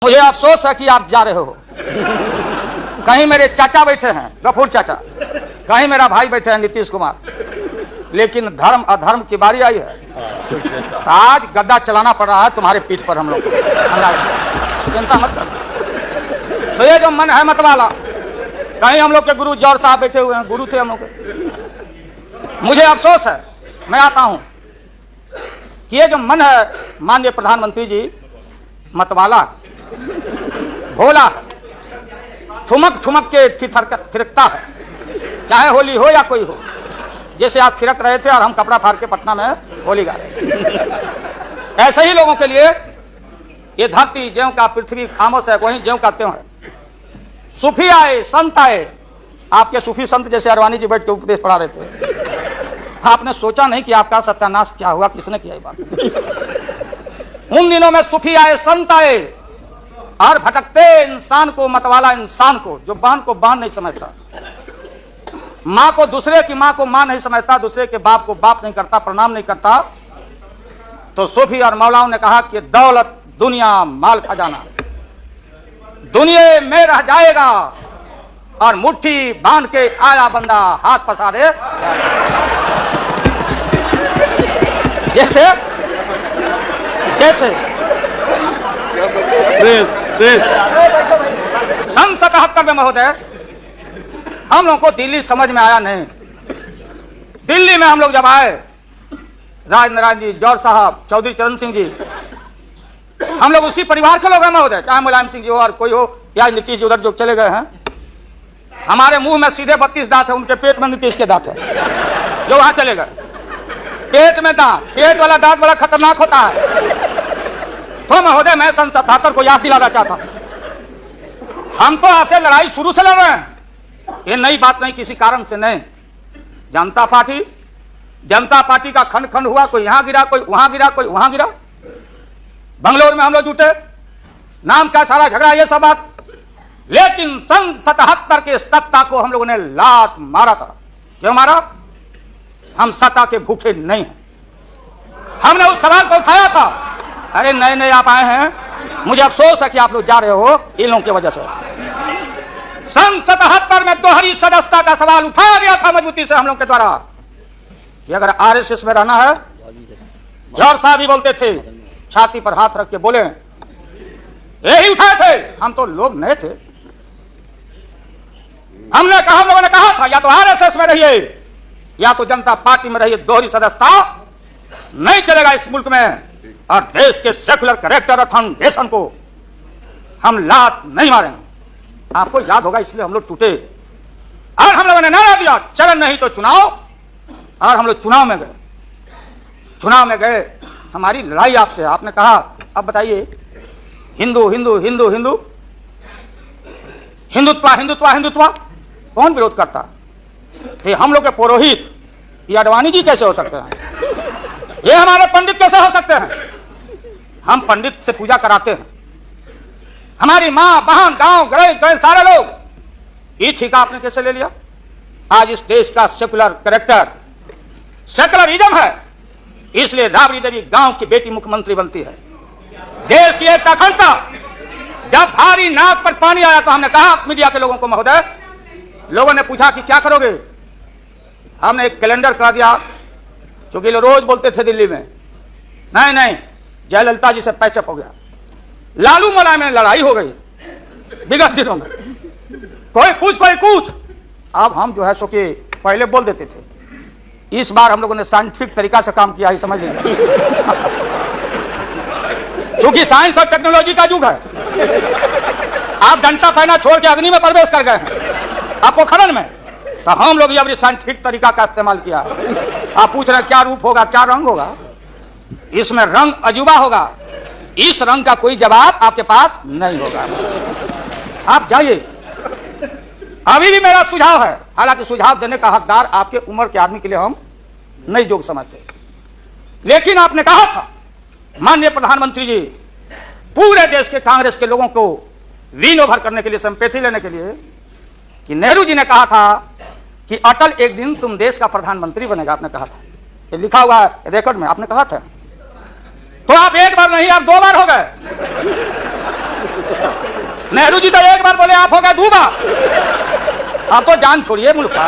मुझे अफसोस है कि आप जा रहे हो। कहीं मेरे चाचा बैठे हैं, गफूर चाचा, कहीं मेरा भाई बैठे हैं नीतीश कुमार, लेकिन धर्म अधर्म की बारी आई है तो आज गद्दा चलाना पड़ रहा है तुम्हारे पीठ पर हम लोग को। चिंता मत कर। तो ये जो मन है मत वाला, कहीं हम लोग के गुरु जौहर साहब बैठे हुए हैं, गुरु थे हम लोग के। मुझे अफसोस है, मैं आता हूं कि ये जो मन है माननीय प्रधानमंत्री जी मतवाला भोला ठुमक ठुमक के थिरकता है, चाहे होली हो या कोई हो। जैसे आप थिरक रहे थे और हम कपड़ा फाड़ के पटना में होली गा रहे, ऐसे ही लोगों के लिए ये धरती ज्यों का पृथ्वी खामोश है, वहीं ज्यों का त्यों है। सूफी आए, संत आए, आपके सूफी संत जैसे अरवानी जी बैठ के उपदेश पढ़ा रहे थे। आपने सोचा नहीं कि आपका सत्यानाश क्या हुआ, किसने किया ये बात। उन दिनों में सूफी आए, संत आए और भटकते इंसान को, मतवाला इंसान को, जो बांध को बांध नहीं समझता, माँ को दूसरे की माँ को माँ नहीं समझता, दूसरे के बाप को बाप नहीं करता, प्रणाम नहीं करता, तो सूफी और मौलाओं ने कहा कि दौलत दुनिया माल खजाना दुनिया में रह जाएगा और मुट्ठी बांध के आया बंदा हाथ पसारे। जैसे जैसे सन 77 में महोदय हम लोग को दिल्ली समझ में आया नहीं। दिल्ली में हम लोग जब आए, राज नारायण जी, जौहर साहब, चौधरी चरण सिंह जी, हम लोग उसी परिवार के लोग हैं महोदय, चाहे मुलायम सिंह जी हो और कोई हो या नीतीश जी उधर जो चले गए हैं। हमारे मुंह में सीधे 32 दांत है, उनके पेट में नीतीश के दांत है जो वहां चले गए। पेट में दांत, पेट वाला दांत बड़ा खतरनाक होता है। तो महोदय मैं सन 77 को याद दिलाना चाहता हूं, हम तो आपसे लड़ाई शुरू से लड़ रहे हैं, ये नई बात नहीं, किसी कारण से नहीं। जनता पार्टी का खंड खंड हुआ, कोई यहां गिरा, कोई वहां गिरा, कोई वहां गिरा। बंगलोर में हम लोग जुटे, नाम का सारा झगड़ा, ये सब बात। लेकिन सन 77 के सत्ता को हम लोगों ने लात मारा था। क्यों मारा? हम सत्ता के भूखे नहीं हैं। हमने उस सवाल को उठाया था, अरे नए नए आप आए हैं, मुझे अफसोस है कि आप लोग जा रहे हो इन लोगों की वजह से। सन 77 में दोहरी सदस्यता का सवाल उठाया गया था मजबूती से हम लोग के द्वारा कि अगर आरएसएस में रहना है। जौहर साहब भी बोलते थे, छाती पर हाथ रख के बोले, यही उठाए थे। हम तो लोग नए थे, हम लोगों ने कहा था या तो आरएसएस में रहिए या तो जनता पार्टी में रहिए, दोहरी सदस्यता नहीं चलेगा इस मुल्क में। और देश के सेकुलर कैरेक्टर और फाउंडेशन को हम लात नहीं मारेंगे। आपको याद होगा, इसलिए हम लोग टूटे और हम लोगों ने नारा दिया, चरण नहीं तो चुनाव। और हम लोग चुनाव में गए। हमारी लड़ाई आपसे, आपने कहा अब बताइए, हिंदू हिंदू हिंदू हिंदू हिंदुत्व हिंदुत्व हिंदुत्व कौन विरोध करता? ये हम लोग के पुरोहित, ये अडवाणी जी कैसे हो सकते हैं? ये हमारे पंडित कैसे हो सकते हैं? हम पंडित से पूजा कराते हैं, हमारी मां बहन गांव गए सारे लोग। ये ठेका आपने कैसे ले लिया? आज इस देश का सेकुलर कैरेक्टर, सेकुलरिज्म है, इसलिए राबड़ी देवी गांव की बेटी मुख्यमंत्री बनती है। देश की एकता अखंडता। जब भारी नाक पर पानी आया तो हमने कहा मीडिया के लोगों को, महोदय, लोगों ने पूछा कि क्या करोगे? हमने एक कैलेंडर करा दिया, क्योंकि लोग रोज बोलते थे दिल्ली में, नहीं जयललिता जी से पैचअप हो गया, लालू मुलायम में लड़ाई हो गई विगत दिनों में, कोई कुछ। अब हम जो है सो कि पहले बोल देते थे, इस बार हम लोगों ने साइंटिफिक तरीका से काम किया है, समझ लीजिए। क्योंकि साइंस और टेक्नोलॉजी का युग है। आप डंडा पहना छोड़ के अग्नि में प्रवेश कर गए हैं, आप पोखरण में, तो हम लोग ये साइंटिफिक तरीका का इस्तेमाल किया। आप पूछ रहे हैं क्या रूप होगा, क्या रंग होगा? इसमें रंग अजूबा होगा, इस रंग का कोई जवाब आपके पास नहीं होगा। आप जाइए। अभी भी मेरा सुझाव है, हालांकि सुझाव देने का हकदार आपके उम्र के आदमी के लिए हम नहीं जोग समझते, लेकिन आपने कहा था माननीय प्रधानमंत्री जी, पूरे देश के कांग्रेस के लोगों को विन ओवर करने के लिए, संपेटी लेने के लिए, कि नेहरू जी ने कहा था कि अटल एक दिन तुम देश का प्रधानमंत्री बनेगा। आपने कहा था, ये लिखा हुआ है रिकॉर्ड में, आपने कहा था। तो आप एक बार नहीं, आप 2 बार हो गए। नेहरू जी तो एक बार बोले, आप हो गए 2 बार। आप तो जान छोड़िए मुल्क का।